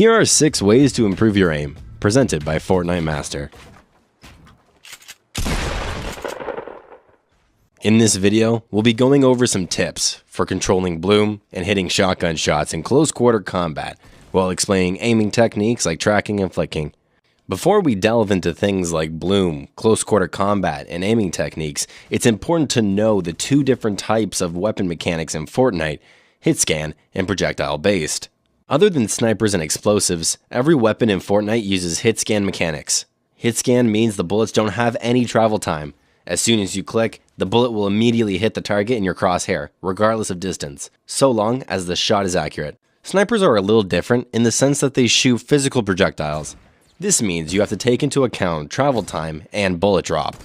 Here are 6 ways to improve your aim, presented by Fortnite Master. In this video, we'll be going over some tips for controlling bloom and hitting shotgun shots in close quarter combat, while explaining aiming techniques like tracking and flicking. Before we delve into things like bloom, close quarter combat, and aiming techniques, it's important to know the 2 different types of weapon mechanics in Fortnite: hit scan and projectile based. Other than snipers and explosives, every weapon in Fortnite uses hit scan mechanics. Hit scan means the bullets don't have any travel time. As soon as you click, the bullet will immediately hit the target in your crosshair, regardless of distance, so long as the shot is accurate. Snipers are a little different in the sense that they shoot physical projectiles. This means you have to take into account travel time and bullet drop.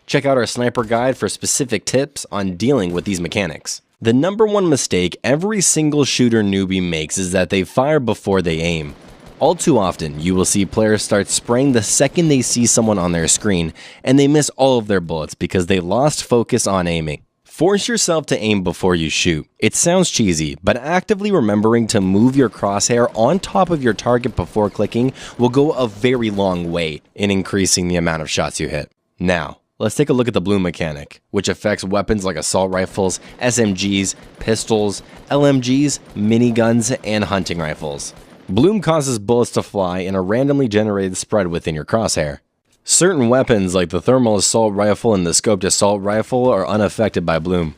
Check out our sniper guide for specific tips on dealing with these mechanics. The number one mistake every single shooter newbie makes is that they fire before they aim. All too often, you will see players start spraying the second they see someone on their screen, and they miss all of their bullets because they lost focus on aiming. Force yourself to aim before you shoot. It sounds cheesy, but actively remembering to move your crosshair on top of your target before clicking will go a very long way in increasing the amount of shots you hit. Now, let's take a look at the bloom mechanic, which affects weapons like assault rifles, SMGs, pistols, LMGs, miniguns, and hunting rifles. Bloom causes bullets to fly in a randomly generated spread within your crosshair. Certain weapons like the thermal assault rifle and the scoped assault rifle are unaffected by bloom.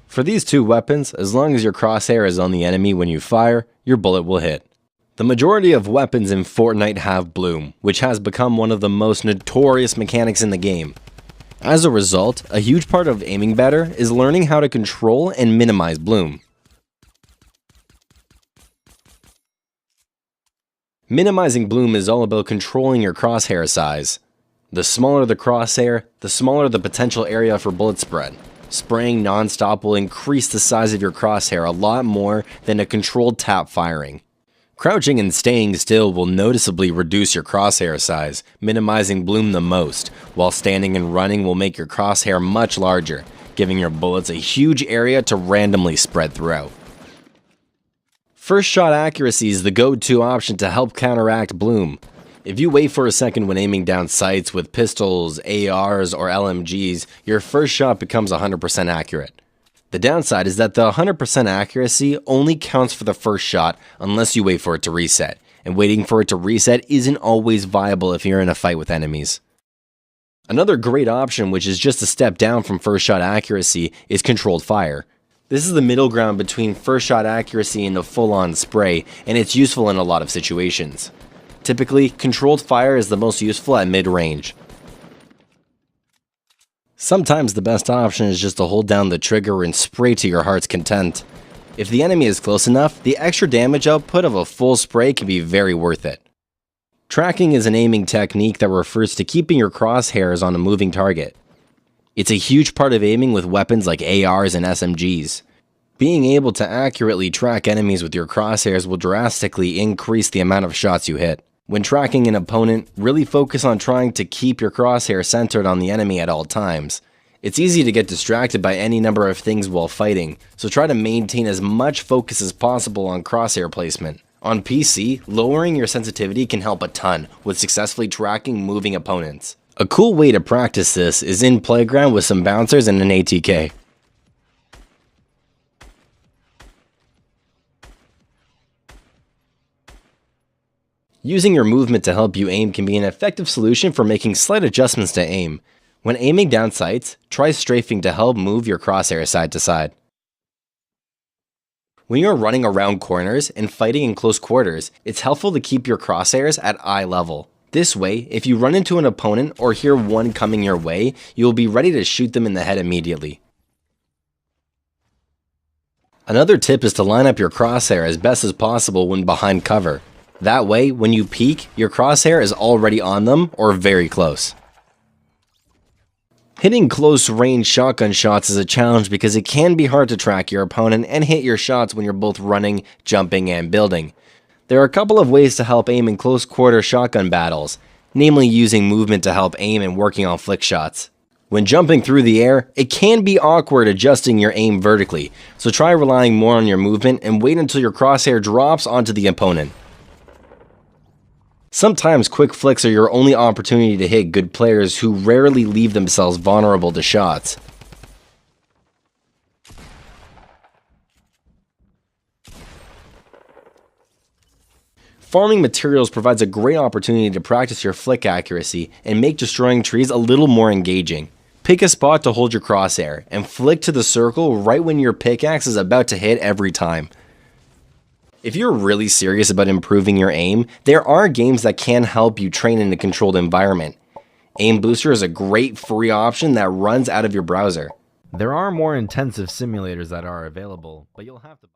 For these 2 weapons, as long as your crosshair is on the enemy when you fire, your bullet will hit. The majority of weapons in Fortnite have bloom, which has become one of the most notorious mechanics in the game. As a result, a huge part of aiming better is learning how to control and minimize bloom. Minimizing bloom is all about controlling your crosshair size. The smaller the crosshair, the smaller the potential area for bullet spread. Spraying non-stop will increase the size of your crosshair a lot more than a controlled tap firing. Crouching and staying still will noticeably reduce your crosshair size, minimizing bloom the most, while standing and running will make your crosshair much larger, giving your bullets a huge area to randomly spread throughout. First shot accuracy is the go-to option to help counteract bloom. If you wait for a second when aiming down sights with pistols, ARs, or LMGs, your first shot becomes 100% accurate. The downside is that the 100% accuracy only counts for the first shot unless you wait for it to reset, and waiting for it to reset isn't always viable if you're in a fight with enemies. Another great option, which is just a step down from first shot accuracy, is controlled fire. This is the middle ground between first shot accuracy and a full-on spray, and it's useful in a lot of situations. Typically, controlled fire is the most useful at mid-range. Sometimes the best option is just to hold down the trigger and spray to your heart's content. If the enemy is close enough, the extra damage output of a full spray can be very worth it. Tracking is an aiming technique that refers to keeping your crosshairs on a moving target. It's a huge part of aiming with weapons like ARs and SMGs. Being able to accurately track enemies with your crosshairs will drastically increase the amount of shots you hit. When tracking an opponent, really focus on trying to keep your crosshair centered on the enemy at all times. It's easy to get distracted by any number of things while fighting, so try to maintain as much focus as possible on crosshair placement. On PC, lowering your sensitivity can help a ton with successfully tracking moving opponents. A cool way to practice this is in Playground with some bouncers and an ATK. Using your movement to help you aim can be an effective solution for making slight adjustments to aim. When aiming down sights, try strafing to help move your crosshair side to side. When you're running around corners and fighting in close quarters, it's helpful to keep your crosshairs at eye level. This way, if you run into an opponent or hear one coming your way, you will be ready to shoot them in the head immediately. Another tip is to line up your crosshair as best as possible when behind cover. That way, when you peek, your crosshair is already on them or very close. Hitting close range shotgun shots is a challenge because it can be hard to track your opponent and hit your shots when you're both running, jumping, and building. There are a couple of ways to help aim in close quarter shotgun battles, namely using movement to help aim and working on flick shots. When jumping through the air, it can be awkward adjusting your aim vertically, so try relying more on your movement and wait until your crosshair drops onto the opponent. Sometimes quick flicks are your only opportunity to hit good players who rarely leave themselves vulnerable to shots. Farming materials provides a great opportunity to practice your flick accuracy and make destroying trees a little more engaging. Pick a spot to hold your crosshair and flick to the circle right when your pickaxe is about to hit every time. If you're really serious about improving your aim, there are games that can help you train in a controlled environment. Aim Booster is a great free option that runs out of your browser. There are more intensive simulators that are available, but you'll have to